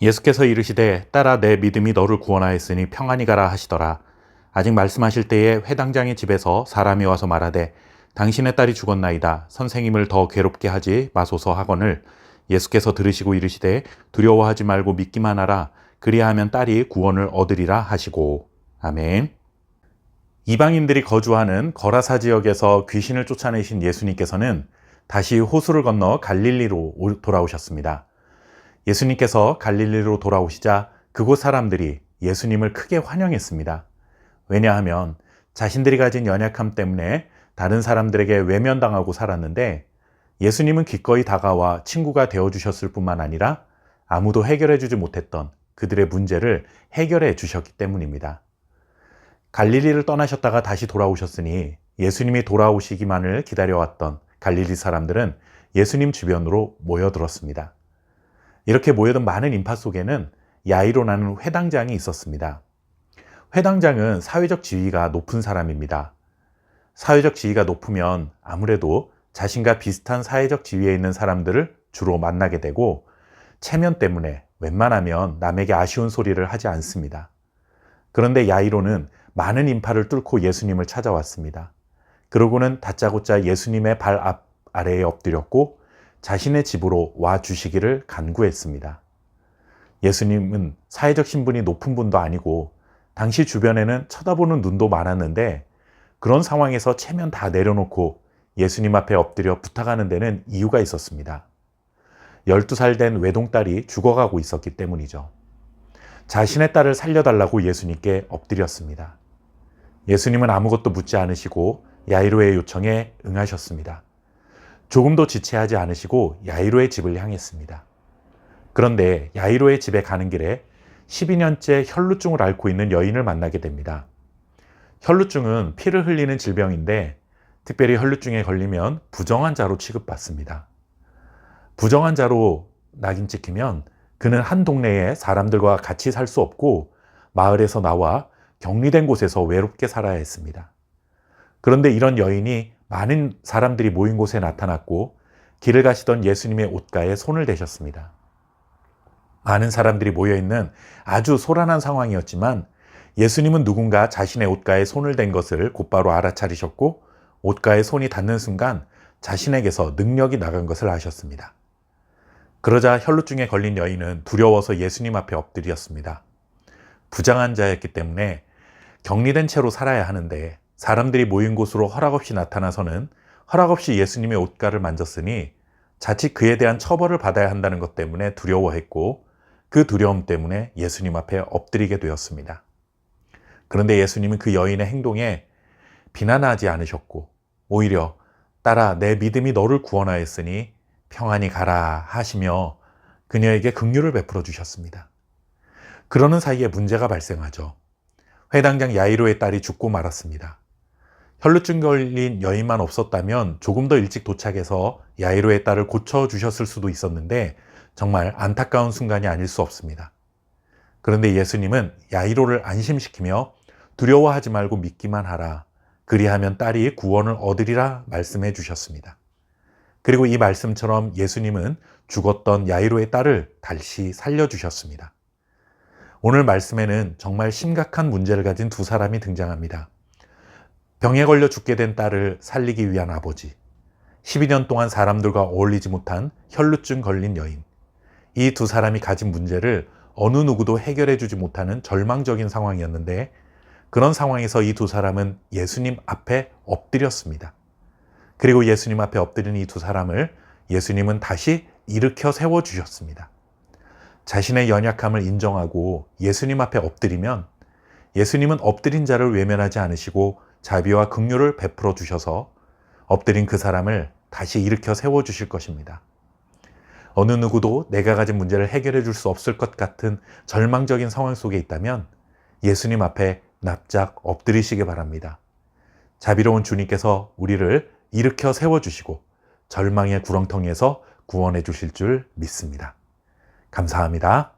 예수께서 이르시되 딸아 내 믿음이 너를 구원하였으니 평안히 가라 하시더라. 아직 말씀하실 때에 회당장의 집에서 사람이 와서 말하되 당신의 딸이 죽었나이다. 선생님을 더 괴롭게 하지 마소서 하거늘 예수께서 들으시고 이르시되 두려워하지 말고 믿기만 하라. 그리하면 딸이 구원을 얻으리라 하시고. 아멘. 이방인들이 거주하는 거라사 지역에서 귀신을 쫓아내신 예수님께서는 다시 호수를 건너 갈릴리로 돌아오셨습니다. 예수님께서 갈릴리로 돌아오시자 그곳 사람들이 예수님을 크게 환영했습니다. 왜냐하면 자신들이 가진 연약함 때문에 다른 사람들에게 외면당하고 살았는데 예수님은 기꺼이 다가와 친구가 되어주셨을 뿐만 아니라 아무도 해결해주지 못했던 그들의 문제를 해결해 주셨기 때문입니다. 갈릴리를 떠나셨다가 다시 돌아오셨으니 예수님이 돌아오시기만을 기다려왔던 갈릴리 사람들은 예수님 주변으로 모여들었습니다. 이렇게 모여든 많은 인파 속에는 야이로라는 회당장이 있었습니다. 회당장은 사회적 지위가 높은 사람입니다. 사회적 지위가 높으면 아무래도 자신과 비슷한 사회적 지위에 있는 사람들을 주로 만나게 되고 체면 때문에 웬만하면 남에게 아쉬운 소리를 하지 않습니다. 그런데 야이로는 많은 인파를 뚫고 예수님을 찾아왔습니다. 그러고는 다짜고짜 예수님의 발 아래에 엎드렸고 자신의 집으로 와 주시기를 간구했습니다. 예수님은 사회적 신분이 높은 분도 아니고 당시 주변에는 쳐다보는 눈도 많았는데 그런 상황에서 체면 다 내려놓고 예수님 앞에 엎드려 부탁하는 데는 이유가 있었습니다. 12살 된 외동딸이 죽어가고 있었기 때문이죠. 자신의 딸을 살려달라고 예수님께 엎드렸습니다. 예수님은 아무것도 묻지 않으시고 야이로의 요청에 응하셨습니다. 조금도 지체하지 않으시고 야이로의 집을 향했습니다. 그런데 야이로의 집에 가는 길에 12년째 혈루증을 앓고 있는 여인을 만나게 됩니다. 혈루증은 피를 흘리는 질병인데 특별히 혈루증에 걸리면 부정한 자로 취급받습니다. 부정한 자로 낙인 찍히면 그는 한 동네에 사람들과 같이 살 수 없고 마을에서 나와 격리된 곳에서 외롭게 살아야 했습니다. 그런데 이런 여인이 많은 사람들이 모인 곳에 나타났고 길을 가시던 예수님의 옷가에 손을 대셨습니다. 많은 사람들이 모여있는 아주 소란한 상황이었지만 예수님은 누군가 자신의 옷가에 손을 댄 것을 곧바로 알아차리셨고 옷가에 손이 닿는 순간 자신에게서 능력이 나간 것을 아셨습니다. 그러자 혈루증에 걸린 여인은 두려워서 예수님 앞에 엎드렸습니다. 부정한 자였기 때문에 격리된 채로 살아야 하는데 사람들이 모인 곳으로 허락 없이 나타나서는 허락 없이 예수님의 옷가를 만졌으니 자칫 그에 대한 처벌을 받아야 한다는 것 때문에 두려워했고 그 두려움 때문에 예수님 앞에 엎드리게 되었습니다. 그런데 예수님은 그 여인의 행동에 비난하지 않으셨고 오히려 딸아 내 믿음이 너를 구원하였으니 평안히 가라 하시며 그녀에게 긍휼을 베풀어 주셨습니다. 그러는 사이에 문제가 발생하죠. 회당장 야이로의 딸이 죽고 말았습니다. 혈루증 걸린 여인만 없었다면 조금 더 일찍 도착해서 야이로의 딸을 고쳐주셨을 수도 있었는데 정말 안타까운 순간이 아닐 수 없습니다. 그런데 예수님은 야이로를 안심시키며 두려워하지 말고 믿기만 하라. 그리하면 딸이 구원을 얻으리라 말씀해 주셨습니다. 그리고 이 말씀처럼 예수님은 죽었던 야이로의 딸을 다시 살려주셨습니다. 오늘 말씀에는 정말 심각한 문제를 가진 두 사람이 등장합니다. 병에 걸려 죽게 된 딸을 살리기 위한 아버지, 12년 동안 사람들과 어울리지 못한 혈루증 걸린 여인. 이 두 사람이 가진 문제를 어느 누구도 해결해 주지 못하는 절망적인 상황이었는데 그런 상황에서 이 두 사람은 예수님 앞에 엎드렸습니다. 그리고 예수님 앞에 엎드린 이 두 사람을 예수님은 다시 일으켜 세워주셨습니다. 자신의 연약함을 인정하고 예수님 앞에 엎드리면 예수님은 엎드린 자를 외면하지 않으시고 자비와 긍휼을 베풀어 주셔서 엎드린 그 사람을 다시 일으켜 세워주실 것입니다. 어느 누구도 내가 가진 문제를 해결해 줄 수 없을 것 같은 절망적인 상황 속에 있다면 예수님 앞에 납작 엎드리시기 바랍니다. 자비로운 주님께서 우리를 일으켜 세워주시고 절망의 구렁텅이에서 구원해 주실 줄 믿습니다. 감사합니다.